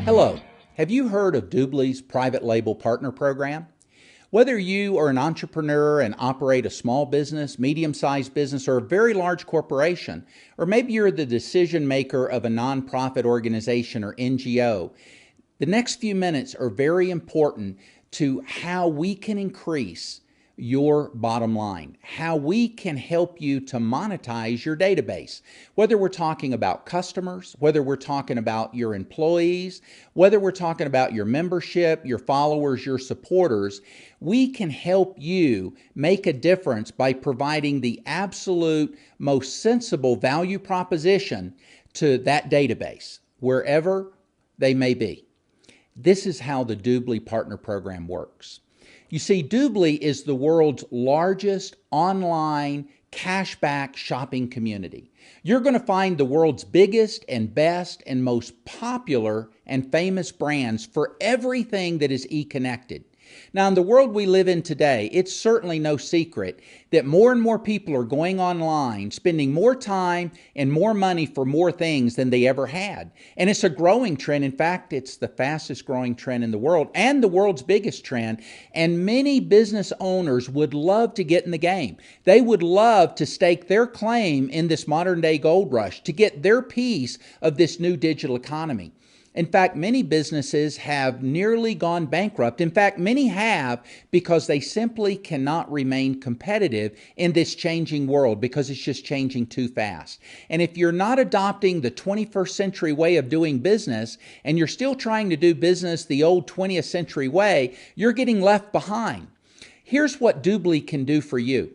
Hello, have you heard of DubLi's private label partner program? Whether you are an entrepreneur and operate a small business, medium-sized business, or a very large corporation, or maybe you're the decision maker of a nonprofit organization or NGO, the next few minutes are very important to how we can increase your bottom line, how we can help you to monetize your database. Whether we're talking about customers, whether we're talking about your employees, whether we're talking about your membership, your followers, your supporters, we can help you make a difference by providing the absolute most sensible value proposition to that database, wherever they may be. This is how the DubLi Partner Program works. You see, DubLi is the world's largest online cashback shopping community. You're going to find the world's biggest and best and most popular and famous brands for everything that is e-connected. Now, in the world we live in today, it's certainly no secret that more and more people are going online, spending more time and more money for more things than they ever had. And it's a growing trend. In fact, it's the fastest growing trend in the world and the world's biggest trend. And many business owners would love to get in the game. They would love to stake their claim in this modern day gold rush, to get their piece of this new digital economy. In fact, many businesses have nearly gone bankrupt. In fact, many have because they simply cannot remain competitive in this changing world because it's just changing too fast. And if you're not adopting the 21st century way of doing business and you're still trying to do business the old 20th century way, you're getting left behind. Here's what DubLi can do for you.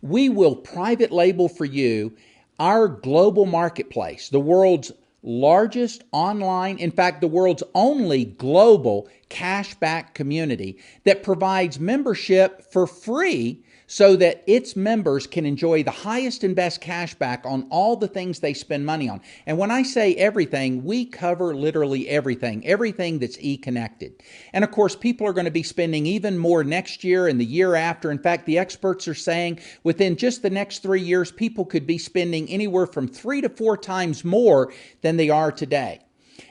We will private label for you our global marketplace, the world's largest online, in fact, the world's only global cashback community that provides membership for free so that its members can enjoy the highest and best cashback on all the things they spend money on. And when I say everything, we cover literally everything that's e-connected. And of course, people are going to be spending even more next year and the year after. In fact, the experts are saying within just the next 3 years, people could be spending anywhere from 3 to 4 times more than they are today.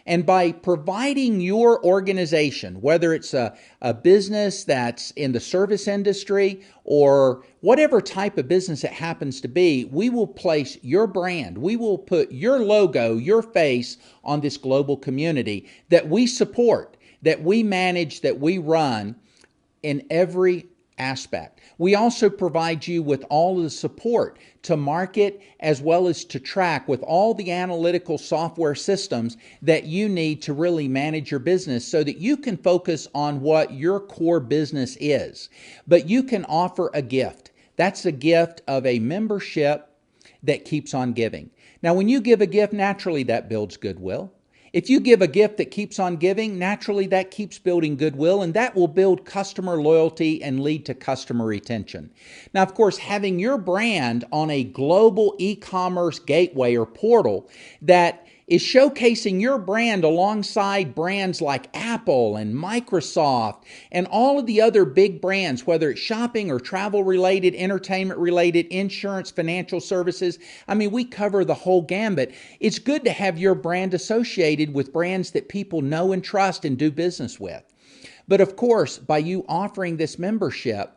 And by providing your organization, whether it's a business that's in the service industry or whatever type of business it happens to be, we will place your brand, we will put your logo, your face on this global community that we support, that we manage, that we run in every aspect. We also provide you with all of the support to market as well as to track with all the analytical software systems that you need to really manage your business so that you can focus on what your core business is. But you can offer a gift. That's a gift of a membership that keeps on giving. Now, when you give a gift, naturally that builds goodwill. If you give a gift that keeps on giving, naturally that keeps building goodwill, and that will build customer loyalty and lead to customer retention. Now, of course, having your brand on a global e-commerce gateway or portal that is showcasing your brand alongside brands like Apple and Microsoft and all of the other big brands, whether it's shopping or travel related, entertainment related, insurance, financial services. I mean, we cover the whole gambit. It's good to have your brand associated with brands that people know and trust and do business with. But of course, by you offering this membership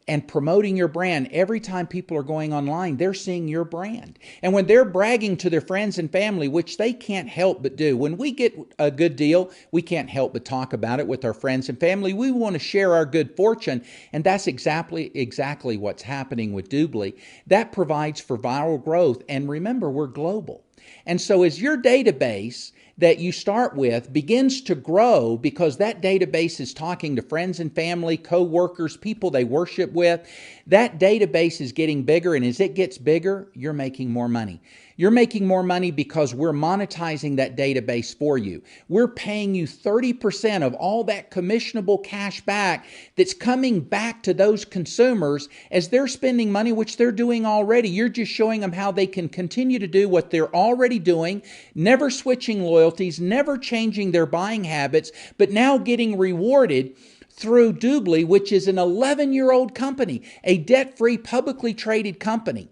and promoting your brand, every time people are going online, they're seeing your brand. And when they're bragging to their friends and family, which they can't help but do, when we get a good deal, we can't help but talk about it with our friends and family. We want to share our good fortune, and that's exactly what's happening with DubLi. That provides for viral growth, and remember, we're global. And so as your database that you start with begins to grow because that database is talking to friends and family, co-workers, people they worship with, that database is getting bigger, and as it gets bigger, you're making more money. You're making more money because we're monetizing that database for you. We're paying you 30% of all that commissionable cash back that's coming back to those consumers as they're spending money, which they're doing already. You're just showing them how they can continue to do what they're already doing, never switching loyalties, never changing their buying habits, but now getting rewarded through DubLi, which is an 11-year-old company, a debt-free, publicly traded company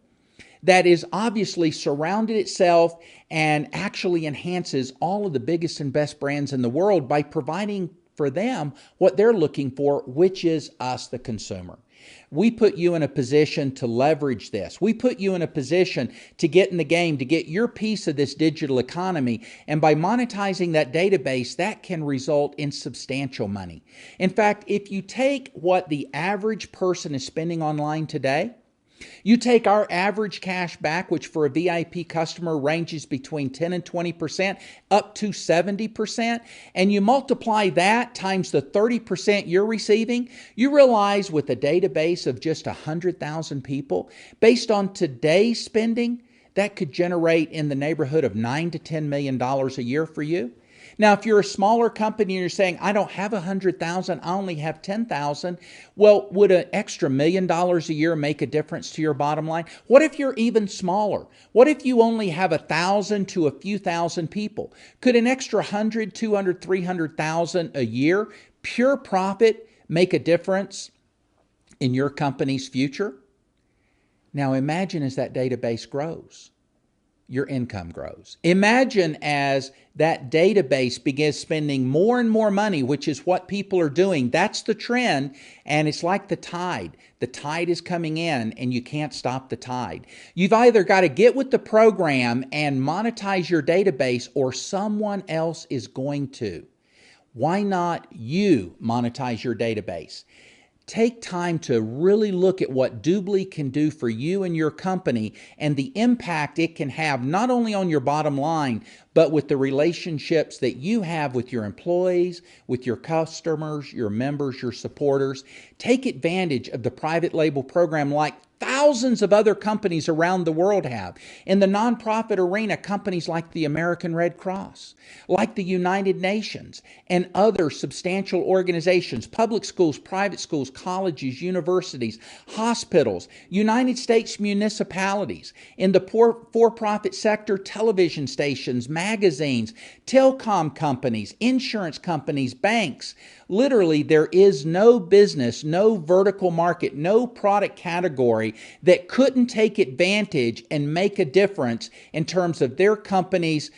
that is obviously surrounded itself and actually enhances all of the biggest and best brands in the world by providing for them what they're looking for, which is us, the consumer. We put you in a position to leverage this. We put you in a position to get in the game, to get your piece of this digital economy. And by monetizing that database, that can result in substantial money. In fact, if you take what the average person is spending online today, you take our average cash back, which for a VIP customer ranges between 10 and 20%, up to 70%, and you multiply that times the 30% you're receiving, you realize with a database of just 100,000 people, based on today's spending, that could generate in the neighborhood of $9 to $10 million a year for you. Now, if you're a smaller company and you're saying, I don't have 100,000, I only have 10,000, well, would an extra $1 million a year make a difference to your bottom line? What if you're even smaller? What if you only have 1,000 to a few thousand people? Could an extra 100, 200, 300,000 a year, pure profit, make a difference in your company's future? Now, imagine as that database grows, your income grows. Imagine as that database begins spending more and more money, which is what people are doing. That's the trend, and it's like the tide. The tide is coming in, and you can't stop the tide. You've either got to get with the program and monetize your database, or someone else is going to. Why not you monetize your database? Take time to really look at what DubLi can do for you and your company and the impact it can have not only on your bottom line, but with the relationships that you have with your employees, with your customers, your members, your supporters. Take advantage of the private label program like thousands of other companies around the world have. In the nonprofit arena, companies like the American Red Cross, like the United Nations, and other substantial organizations, public schools, private schools, colleges, universities, hospitals, United States municipalities, in the for-profit sector, television stations, magazines, telecom companies, insurance companies, banks. Literally, there is no business, no vertical market, no product category that couldn't take advantage and make a difference in terms of their company's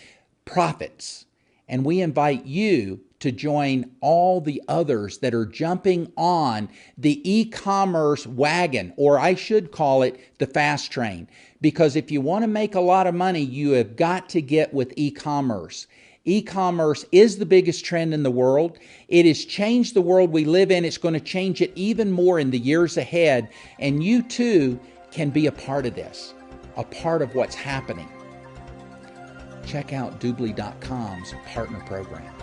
profits. And we invite you to join all the others that are jumping on the e-commerce wagon, or I should call it the fast train. Because if you want to make a lot of money, you have got to get with e-commerce. E-commerce is the biggest trend in the world. It has changed the world we live in. It's going to change it even more in the years ahead. And you too can be a part of this, a part of what's happening. Check out DubLi.com's partner program.